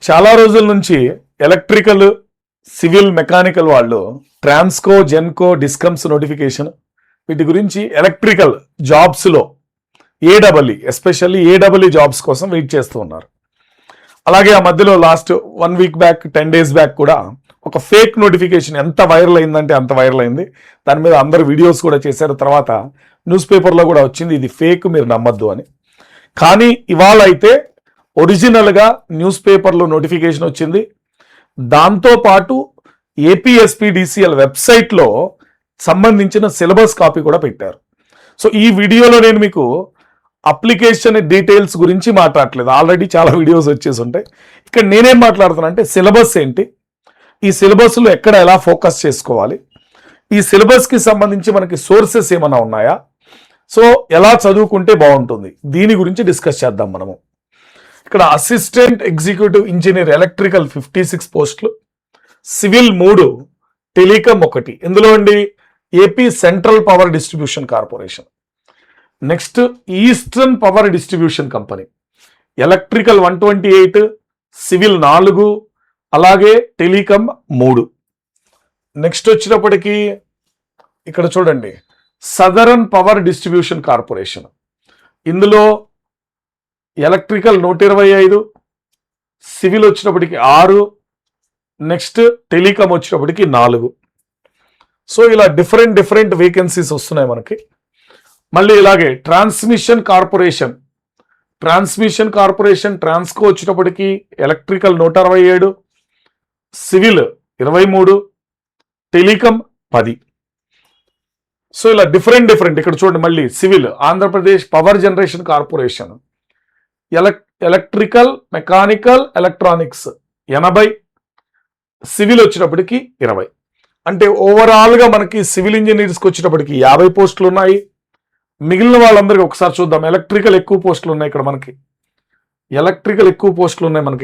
చాలా రోజుల నుంచి ఎలక్ట్రికల్, సివిల్, మెకానికల్ వాళ్ళు ట్రాన్స్కో, జెన్కో, డిస్కమ్స్ నోటిఫికేషన్ వీటి గురించి ఎలక్ట్రికల్ జాబ్స్లో ఏడబ్ల్యూ ఎస్పెషల్లీ ఏడబ్ల్యూ జాబ్స్ కోసం వెయిట్ చేస్తూ ఉన్నారు. అలాగే ఆ మధ్యలో last 1 week back 10 days back కూడా ఒక ఫేక్ నోటిఫికేషన్ ఎంత వైరల్ అయిందంటే అంత వైరల్ అయింది. దాని మీద అందరు వీడియోస్ కూడా చేశారు. తర్వాత న్యూస్ పేపర్లో కూడా వచ్చింది ఇది ఫేక్, మీరు నమ్మద్దు అని. కానీ ఇవాళ అయితే ఒరిజినల్గా న్యూస్ పేపర్లో నోటిఫికేషన్ వచ్చింది. దాంతోపాటు ఏపీఎస్పీడీసీఎల్ వెబ్సైట్లో సంబంధించిన సిలబస్ కాపీ కూడా పెట్టారు. సో ఈ వీడియోలో నేను మీకు అప్లికేషన్ డీటెయిల్స్ గురించి మాట్లాడట్లేదు, ఆల్రెడీ చాలా వీడియోస్ వచ్చేసి ఉంటాయి. ఇక్కడ నేనేం మాట్లాడుతున్నా అంటే సిలబస్ ఏంటి, ఈ సిలబస్లో ఎక్కడ ఎలా ఫోకస్ చేసుకోవాలి, ఈ సిలబస్కి సంబంధించి మనకి సోర్సెస్ ఏమైనా ఉన్నాయా, సో ఎలా చదువుకుంటే బాగుంటుంది, దీని గురించి డిస్కస్ చేద్దాం మనము. ఇక్కడ అసిస్టెంట్ ఎగ్జిక్యూటివ్ ఇంజనీర్ ఎలక్ట్రికల్ 56 పోస్టులు, సివిల్ 3, టెలికామ్ 1. ఇందులో అండి AP central power distribution corporation, next eastern power distribution company, electrical 128, civil 4, అలాగే టెలికామ్ 3. నెక్స్ట్ వచ్చినప్పటికీ ఇక్కడ చూడండి సదరన్ పవర్ డిస్ట్రిబ్యూషన్ కార్పొరేషన్, ఇందులో ఎలక్ట్రికల్ 125, సివిల్ వచ్చినప్పటికి 6, నెక్స్ట్ టెలికామ్ వచ్చినప్పటికి 4. సో ఇలా డిఫరెంట్ వేకెన్సీస్ వస్తున్నాయి మనకి. మళ్ళీ ఇలాగే ట్రాన్స్మిషన్ కార్పొరేషన్ ట్రాన్స్కో వచ్చినప్పటికి ఎలక్ట్రికల్ 167, సివిల్ 23, టెలికామ్ 10. సో ఇలా డిఫరెంట్ ఇక్కడ చూడండి మళ్ళీ civil Andhra Pradesh power generation corporation, electrical, mechanical, electronics 80, civil వచ్చినప్పటికి 20. అంటే ఓవరాల్గా మనకి సివిల్ ఇంజనీర్స్కి వచ్చేటప్పటికి 50 పోస్టులు ఉన్నాయి. మిగిలిన వాళ్ళందరికీ ఒకసారి చూద్దాం. ఎలక్ట్రికల్ ఎక్కువ పోస్టులు ఉన్నాయి ఇక్కడ మనకి,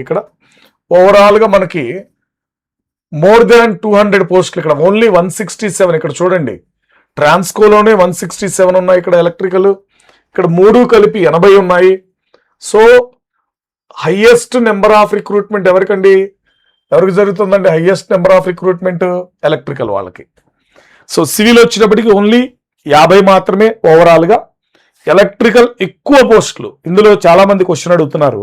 ఇక్కడ ఓవరాల్గా మనకి మోర్ దాన్ 200 పోస్టులు. ఇక్కడ ఓన్లీ 167. ఇక్కడ చూడండి ట్రాన్స్కోలోనే 167 ఉన్నాయి. ఇక్కడ ఎలక్ట్రికల్, ఇక్కడ 3 కలిపి 80 ఉన్నాయి. So highest number of recruitment ఎవరికి జరుగుతుందండి? Highest number of recruitment electrical వాళ్ళకి. సో సివిల్ వచ్చినప్పటికీ ఓన్లీ 50 మాత్రమే ఓవరాల్గా. ఎలక్ట్రికల్ ఎక్కువ పోస్టులు. ఇందులో చాలా మంది క్వశ్చన్ అడుగుతున్నారు,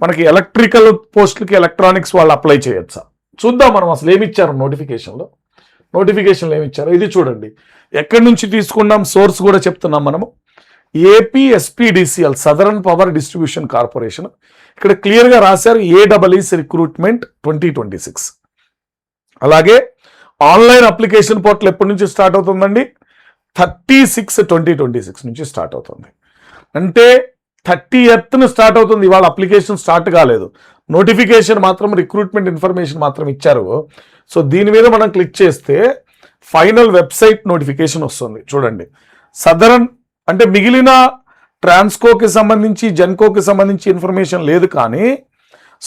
మనకి ఎలక్ట్రికల్ పోస్టులకి ఎలక్ట్రానిక్స్ వాళ్ళు అప్లై చేయొచ్చా? చూద్దాం మనం అసలు ఏమి ఇచ్చారు నోటిఫికేషన్లో ఏమి ఇచ్చారు. ఇది చూడండి ఎక్కడి నుంచి తీసుకున్నాం, సోర్స్ కూడా చెప్తున్నాం మనము. APSPDCL southern power distribution corporation, ఇక్కడ క్లియర్గా రాశారు ఏడబ్ల్యూఎస్ రిక్రూట్మెంట్ 2026. అలాగే ఆన్లైన్ అప్లికేషన్ పోర్టల్ ఎప్పటి నుంచి స్టార్ట్ అవుతుందండి? 30/6/2026 నుంచి స్టార్ట్ అవుతుంది. అంటే 30th స్టార్ట్ అవుతుంది. ఇవాళ అప్లికేషన్ స్టార్ట్ కాలేదు, నోటిఫికేషన్ మాత్రం, రిక్రూట్మెంట్ ఇన్ఫర్మేషన్ మాత్రం ఇచ్చారు. సో దీని మీద మనం క్లిక్ చేస్తే ఫైనల్ వెబ్సైట్ నోటిఫికేషన్ వస్తుంది. చూడండి సదరన్ అంటే మిగిలిన ట్రాన్స్కోకి సంబంధించి, జెన్కోకి సంబంధించి ఇన్ఫర్మేషన్ లేదు. కానీ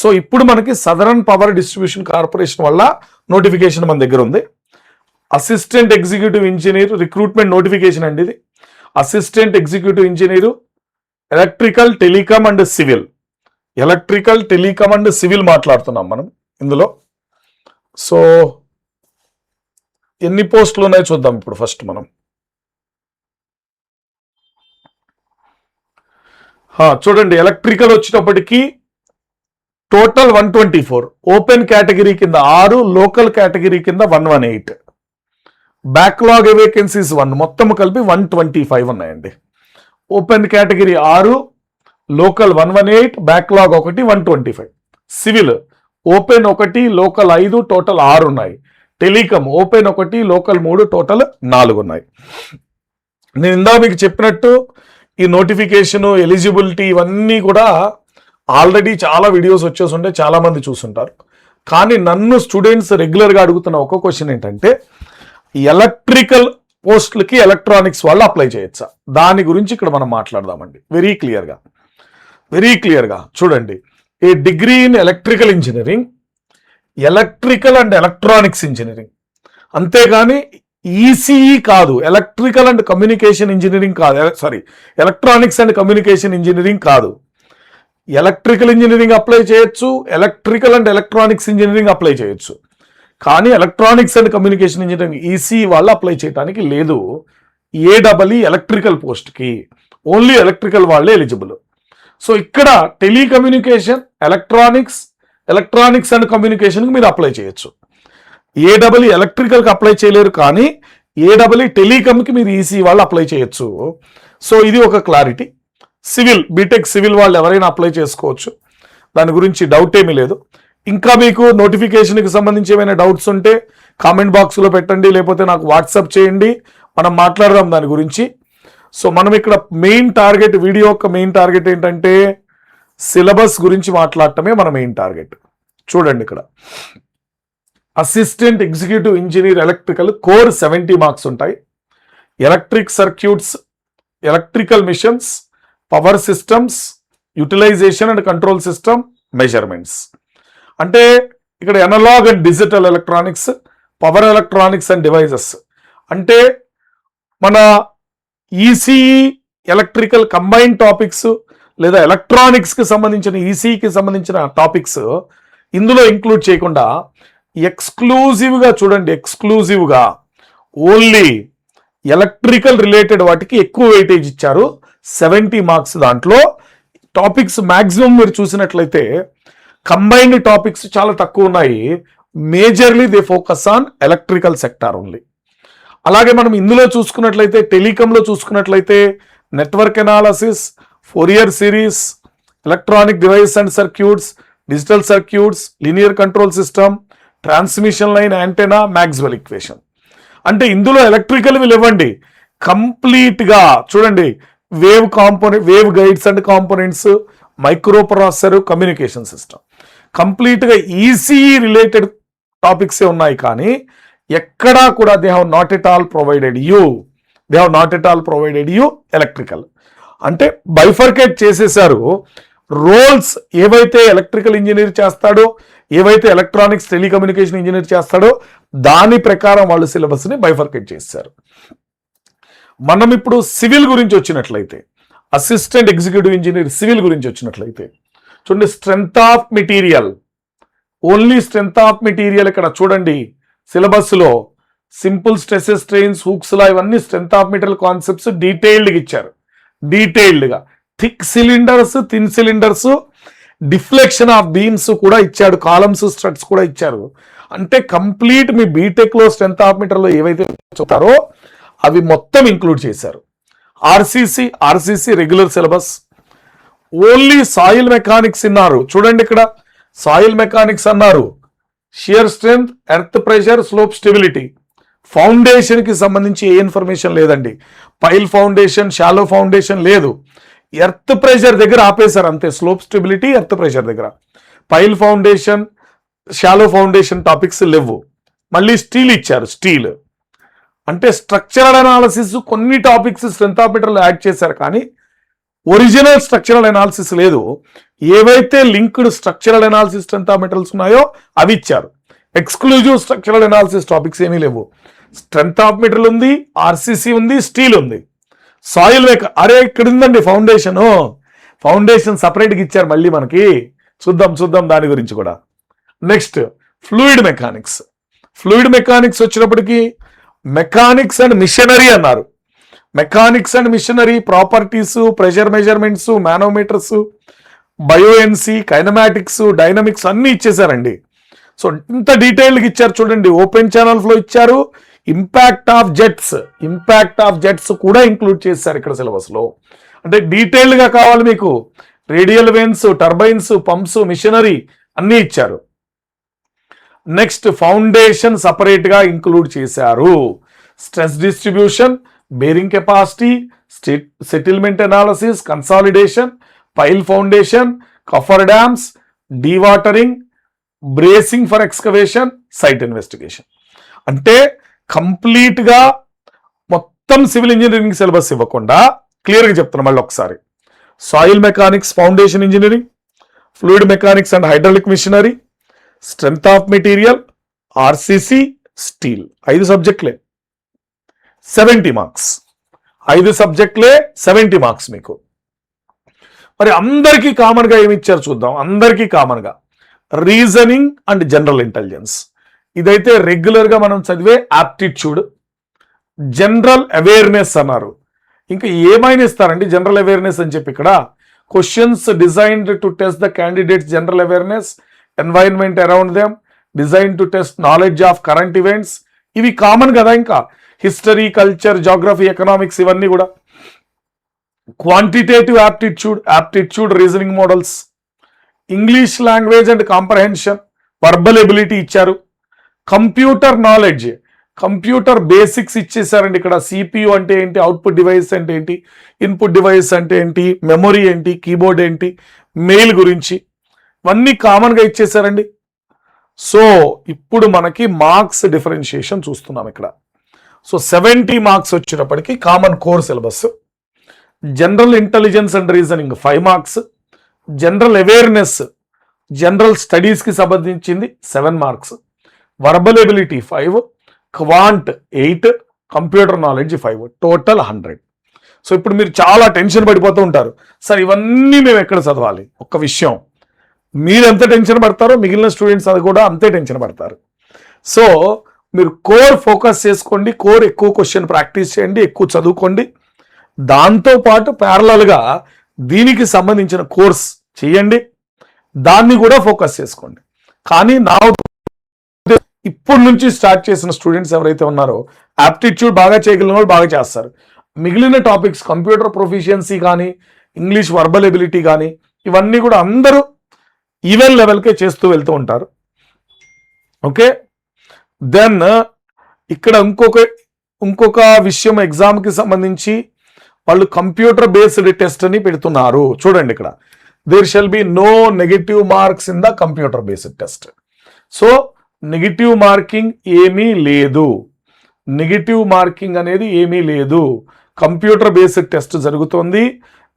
సో ఇప్పుడు మనకి సదరన్ పవర్ డిస్ట్రిబ్యూషన్ కార్పొరేషన్ వల్ల నోటిఫికేషన్ మన దగ్గర ఉంది. Assistant executive engineer recruitment notification అండి ఇది. Assistant executive engineer electrical, telecom and civil మాట్లాడుతున్నాం మనం ఇందులో. సో ఎన్ని పోస్టులు ఉన్నాయో చూద్దాం ఇప్పుడు. ఫస్ట్ మనం చూడండి ఎలక్ట్రికల్ వచ్చినప్పటికీ టోటల్ 124, ఓపెన్ కేటగిరీ కింద 6, లోకల్ కేటగిరీ కింద 118, బ్యాక్లాగ్ వేకెన్సీస్ 1, మొత్తం కలిపి 125 ఉన్నాయండి. Open category 6, local 118, backlog 1, 125. Civil open 1, local 5, total 6 ఉన్నాయి. టెలికామ్ ఓపెన్ 1, లోకల్ 3, టోటల్ 4 ఉన్నాయి. నేను ఇందా మీకు చెప్పినట్టు ఈ నోటిఫికేషన్, ఎలిజిబిలిటీ ఇవన్నీ కూడా ఆల్రెడీ చాలా వీడియోస్ వచ్చేసి ఉంటే చాలా మంది చూస్తుంటారు. కానీ నన్ను స్టూడెంట్స్ రెగ్యులర్గా అడుగుతున్న ఒక క్వశ్చన్ ఏంటంటే ఎలక్ట్రికల్ పోస్టులకి ఎలక్ట్రానిక్స్ వాళ్ళు అప్లై చేయొచ్చా? దాని గురించి ఇక్కడ మనం మాట్లాడదామండి. వెరీ క్లియర్గా చూడండి, a degree in electrical engineering, electrical and electronics engineering, అంతేగాని ఈసీఈ కాదు, ఎలక్ట్రికల్ అండ్ కమ్యూనికేషన్ ఇంజనీరింగ్ కాదు, ఎలక్ట్రానిక్స్ అండ్ కమ్యూనికేషన్ ఇంజనీరింగ్ కాదు. ఎలక్ట్రికల్ ఇంజనీరింగ్ అప్లై చేయొచ్చు, electrical and electronics engineering apply చేయొచ్చు. కానీ electronics and communication engineering EC వాళ్ళు apply చేయడానికి లేదు. ఏడబ్ల్ఈ ఎలక్ట్రికల్ పోస్ట్కి ఓన్లీ ఎలక్ట్రికల్ వాళ్ళే ఎలిజిబుల్. సో ఇక్కడ టెలికమ్యూనికేషన్, ఎలక్ట్రానిక్స్ అండ్ కమ్యూనికేషన్కి మీరు అప్లై చేయొచ్చు. ఏడబ్ల్ఈ ఎలక్ట్రికల్కి అప్లై చేయలేరు, కానీ ఏడబ్ల్ఈ టెలికమ్కి మీరు ఈసీ వాళ్ళు అప్లై చేయొచ్చు. సో ఇది ఒక క్లారిటీ. సివిల్, బీటెక్ సివిల్ వాళ్ళు ఎవరైనా అప్లై చేసుకోవచ్చు, దాని గురించి డౌట్ ఏమీ లేదు. ఇంకా మీకు నోటిఫికేషన్కి సంబంధించి ఏమైనా డౌట్స్ ఉంటే కామెంట్ బాక్స్లో పెట్టండి, లేకపోతే నాకు వాట్సాప్ చేయండి, మనం మాట్లాడదాం దాని గురించి. సో మనం ఇక్కడ మెయిన్ టార్గెట్, వీడియో యొక్క మెయిన్ టార్గెట్ ఏంటంటే సిలబస్ గురించి మాట్లాడటమే మన మెయిన్ టార్గెట్. చూడండి ఇక్కడ assistant executive engineer electrical core 70 marks ఉంటాయి. Electric circuits, electrical machines, power systems, utilization and control system, measurements. అంటే ఇక్కడ analog and digital electronics, power electronics and devices. అంటే మన ఈసీఈ ఎలక్ట్రికల్ కంబైన్డ్ టాపిక్స్ లేదా ఎలక్ట్రానిక్స్కి సంబంధించిన ఈసీఈకి సంబంధించిన టాపిక్స్ ఇందులో ఇంక్లూడ్ చేయకుండా ఎక్స్క్లూజివ్గా చూడండి, ఎక్స్క్లూజివ్గా ఓన్లీ ఎలక్ట్రికల్ రిలేటెడ్ వాటికి ఎక్కువ వెయిటేజ్ ఇచ్చారు. 70 మార్క్స్. దాంట్లో టాపిక్స్ మ్యాక్సిమం మీరు చూసినట్లయితే కంబైన్డ్ టాపిక్స్ చాలా తక్కువ ఉన్నాయి. Majorly they focus on electrical sector only. అలాగే మనం ఇందులో చూసుకున్నట్లయితే, టెలికాంలో చూసుకున్నట్లయితే network analysis, Fourier series, electronic device and circuits, digital circuits, linear control system, transmission line antenna, Maxwell equation. అంటే ఇందులో ఎలక్ట్రికల్ ఇవ్వండి కంప్లీట్గా. చూడండి, wave guides and components, micro processor, communication system, కంప్లీట్గా ఈసీఈ రిలేటెడ్ టాపిక్సే ఉన్నాయి. కానీ ఎక్కడా కూడా they have not at all provided you electrical. అంటే బైఫర్కేట్ చేసేసారు. రోల్స్ ఏవైతే ఎలక్ట్రికల్ ఇంజనీర్ చేస్తాడో, ఏవైతే ఎలక్ట్రానిక్స్ టెలికమ్యూనికేషన్ ఇంజనీర్ చేస్తాడో దాని ప్రకారం వాళ్ళు సిలబస్ని బైఫర్కేట్ చేశారు. మనం ఇప్పుడు సివిల్ గురించి వచ్చినట్లయితే, అసిస్టెంట్ ఎగ్జిక్యూటివ్ ఇంజనీర్ సివిల్ గురించి వచ్చినట్లయితే చూడండి, strength of material, only strength of material. ఇక్కడ చూడండి సిలబస్లో simple stresses, strains, Hooke's law ఇవన్నీ స్ట్రెంగ్త్ ఆఫ్ మెటీరియల్ కాన్సెప్ట్స్ డీటెయిల్డ్గా ఇచ్చారు. డీటెయిల్డ్గా thick cylinders, thin cylinders, deflection of beams కూడా ఇచ్చాడు, కాలమ్స్, స్ట్రట్స్ కూడా ఇచ్చారు. అంటే కంప్లీట్ మీ బీటెక్లో స్ట్రెంగ్త్ ఆఫ్ మెటీరియల్లో ఏవైతే చెప్తారో అవి మొత్తం ఇంక్లూడ్ చేశారు. RCC regular syllabus. Only soil mechanics అన్నారు. చూడండి ఇక్కడ సాయిల్ మెకానిక్స్ అన్నారు. Shear strength, earth pressure, slope stability. ఫౌండేషన్కి సంబంధించి ఏ ఇన్ఫర్మేషన్ లేదండి. పైల్ ఫౌండేషన్, షాలో ఫౌండేషన్ లేదు. ఎర్త్ ప్రెషర్ దగ్గర ఆపేశారు అంతే. స్లోప్ స్టెబిలిటీ, ఎర్త్ ప్రెషర్ దగ్గర. Pile foundation, shallow foundation topics లేవు. మళ్ళీ స్టీల్ ఇచ్చారు. స్టీల్ అంటే స్ట్రక్చరల్ అనాలిసిస్ కొన్ని topics strength of material add చేశారు, కానీ ఒరిజినల్ స్ట్రక్చరల్ అనాలిసిస్ లేదు. ఏవైతే linked structural analysis strength of materials ఉన్నాయో అవి ఇచ్చారు. ఎక్స్క్లూజివ్ స్ట్రక్చరల్ అనాలిసిస్ టాపిక్స్ ఏమీ లేవు. స్ట్రెంగ్త్ ఆఫ్ మెటీరియల్ ఉంది, ఆర్సీసీ ఉంది, స్టీల్ ఉంది. సాయిల్ అరే ఇక్కడ ఉందండి ఫౌండేషన్ సపరేట్గా ఇచ్చారు మళ్ళీ మనకి. చూద్దాం దాని గురించి కూడా. నెక్స్ట్ ఫ్లూయిడ్ మెకానిక్స్ వచ్చినప్పటికీ మెకానిక్స్ అండ్ మిషనరీ అన్నారు. Mechanics and machinery, properties, pressure measurements, manometers, buoyancy, kinematics, dynamics అన్ని ఇచ్చేసారండి. సో ఇంత డీటెయిల్గా ఇచ్చారు చూడండి. ఓపెన్ ఛానల్ ఫ్లో ఇచ్చారు. ఇంపాక్ట్ ఆఫ్ జెట్స్ కూడా ఇంక్లూడ్ చేశారు ఇక్కడ సిలబస్లో. అంటే డీటెయిల్డ్గా కావాలి మీకు. Radial vanes, turbines, pumps, machinery అన్నీ ఇచ్చారు. నెక్స్ట్ ఫౌండేషన్ సపరేట్గా ఇంక్లూడ్ చేశారు. Stress distribution, bearing capacity, settlement analysis, consolidation, pile foundation, coffer dams, dewatering, bracing for excavation, site investigation. అంటే కంప్లీట్గా మొత్తం సివిల్ ఇంజనీరింగ్ సిలబస్ ఇవ్వకుండా క్లియర్గా చెప్తున్నా మళ్ళీ ఒకసారి. Soil mechanics, foundation engineering, fluid mechanics and hydraulic machinery, strength of material, RCC, steel. 5 సబ్జెక్టులే 70 marks. 5 సబ్జెక్టులే 70 మార్క్స్ మీకు. మరి అందరికీ కామన్గా ఏమి ఇచ్చారు చూద్దాం. అందరికీ కామన్గా రీజనింగ్ అండ్ జనరల్ ఇంటెలిజెన్స్, ఇదైతే రెగ్యులర్గా మనం చదివే యాప్టిట్యూడ్. జనరల్ అవేర్నెస్ అన్నారు. ఇంకా ఏమైనా ఇస్తారండి జనరల్ అవేర్నెస్ అని చెప్పి ఇక్కడ questions designed to test the candidates general awareness, environment around them, design to test knowledge of current events, ఇవి కామన్ కదా. ఇంకా హిస్టరీ, కల్చర్, జాగ్రఫీ, ఎకనామిక్స్ ఇవన్నీ కూడా. Quantitative aptitude reasoning models, English language and comprehension, verbal ability ఇచ్చారు. Computer knowledge, computer basics ఇచ్చేసారండి. ఇక్కడ CPU అంటే ఏంటి, అవుట్పుట్ డివైస్ అంటే ఏంటి, ఇన్పుట్ డివైస్ అంటే ఏంటి, మెమొరీ ఏంటి, కీబోర్డ్ ఏంటి, మెయిల్ గురించి ఇవన్నీ కామన్గా ఇచ్చేసారండి. సో ఇప్పుడు మనకి మార్క్స్ డిఫరెన్షియేషన్ చూస్తున్నాం ఇక్కడ. సో 70 మార్క్స్ వచ్చేటప్పటికి common core syllabus, general intelligence and reasoning 5 marks, general awareness general స్టడీస్కి సంబంధించింది 7 marks, verbal ability 5, quant 8, computer knowledge 5, total 100. So ఇప్పుడు మీరు చాలా టెన్షన్ పడిపోతూ ఉంటారు, సార్ ఇవన్నీ మేము ఎక్కడ చదవాలి? ఒక్క విషయం, మీరు ఎంత టెన్షన్ పడతారో మిగిలిన స్టూడెంట్స్ అది కూడా అంతే టెన్షన్ పడతారు. సో మీరు కోర్ ఫోకస్ చేసుకోండి, కోర్ ఎక్కువ క్వశ్చన్ ప్రాక్టీస్ చేయండి, ఎక్కువ చదువుకోండి. దాంతోపాటు ప్యారలల్గా దీనికి సంబంధించిన కోర్స్ చేయండి, దాన్ని కూడా ఫోకస్ చేసుకోండి. కానీ నా ఇప్పటి నుంచి స్టార్ట్ చేసిన స్టూడెంట్స్ ఎవరైతే ఉన్నారో యాప్టిట్యూడ్ బాగా చేయగలిగిన వాళ్ళు బాగా చేస్తారు. మిగిలిన టాపిక్స్ కంప్యూటర్ ప్రొఫిషియన్సీ కానీ, ఇంగ్లీష్ వర్బల్ ఎబిలిటీ కానీ, ఇవన్నీ కూడా అందరూ ఈవెన్ లెవెల్కే చేస్తూ వెళ్తూ ఉంటారు. ఓకే, దెన్ ఇక్కడ ఇంకొక విషయం, ఎగ్జామ్కి సంబంధించి వాళ్ళు కంప్యూటర్ బేస్డ్ టెస్ట్ అని పెడుతున్నారు. చూడండి ఇక్కడ, there shall be no negative marks in the computer based test. So negative marking ఏమీ లేదు, నెగిటివ్ మార్కింగ్ అనేది ఏమీ లేదు. కంప్యూటర్ బేస్డ్ టెస్ట్ జరుగుతుంది,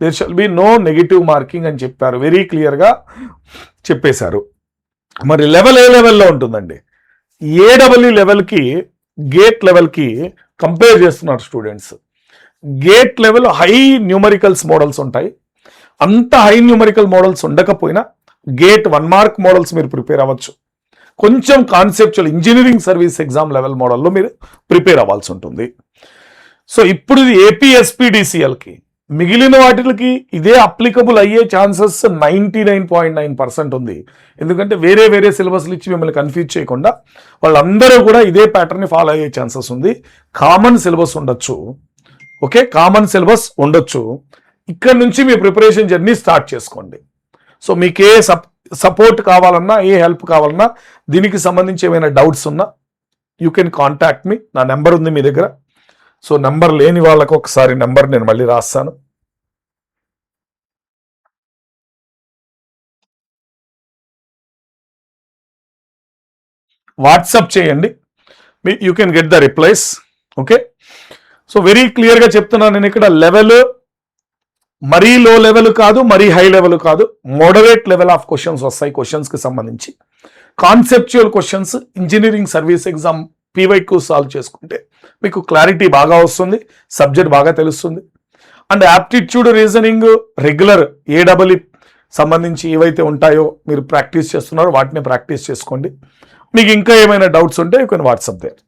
there shall be no negative marking అని చెప్పారు, వెరీ క్లియర్గా చెప్పేశారు. మరి లెవెల్ ఏ లెవెల్లో ఉంటుందండి? ఏడబ్ల్యూ లెవెల్కి, గేట్ లెవెల్కి కంపేర్ చేస్తున్నారు students. GATE level high numericals models ఉంటాయి. అంత హై న్యూమరికల్ మోడల్స్ ఉండకపోయినా గేట్ 1 మార్క్ మోడల్స్ మీరు ప్రిపేర్ అవ్వచ్చు. కొంచెం conceptual engineering service exam level మోడల్లో మీరు ప్రిపేర్ అవ్వాల్సి ఉంటుంది. సో ఇప్పుడు ఇది ఏపీఎస్పీడీసీఎల్కి, మిగిలిన వాటికి ఇదే అప్లికబుల్ అయ్యే ఛాన్సెస్ 99.9% ఉంది. ఎందుకంటే వేరే వేరే సిలబస్లు ఇచ్చి మిమ్మల్ని కన్ఫ్యూజ్ చేయకుండా వాళ్ళందరూ కూడా ఇదే ప్యాటర్న్ని ఫాలో అయ్యే ఛాన్సెస్ ఉంది. కామన్ సిలబస్ ఉండొచ్చు, ఓకే, కామన్ సిలబస్ ఉండొచ్చు. ఇక్కడ నుంచి మీ ప్రిపరేషన్ జర్నీ స్టార్ట్ చేసుకోండి. సో మీకు ఏ సపోర్ట్ కావాలన్నా, ఏ హెల్ప్ కావాలన్నా, దీనికి సంబంధించి ఏమైనా డౌట్స్ ఉన్నా యూ కెన్ కాంటాక్ట్ మీ. నా నెంబర్ ఉంది మీ దగ్గర. సో నెంబర్ లేని వాళ్ళకు ఒకసారి నెంబర్ నేను మళ్ళీ రాస్తాను. వాట్సాప్ చేయండి, you can get the replies. Okay, so very క్లియర్గా చెప్తున్నాను నేను ఇక్కడ, లెవెల్ మరీ లో లెవెల్ కాదు, మరీ హై లెవెల్ కాదు, మోడరేట్ లెవెల్ ఆఫ్ క్వశ్చన్స్ వస్తాయి. క్వశ్చన్స్కి సంబంధించి conceptual questions, engineering service exam PYQ solve చేసుకుంటే మీకు క్లారిటీ బాగా వస్తుంది, సబ్జెక్ట్ బాగా తెలుస్తుంది. అండ్ యాప్టిట్యూడ్, రీజనింగ్ రెగ్యులర్ ఏడబ్ల్యూ సంబంధించి ఏవైతే ఉంటాయో మీరు ప్రాక్టీస్ చేస్తున్నారో వాటిని ప్రాక్టీస్ చేసుకోండి. మీకు ఇంకా ఏమైనా డౌట్స్ ఉంటే యూ కెన్ వాట్సాప్ దేర్.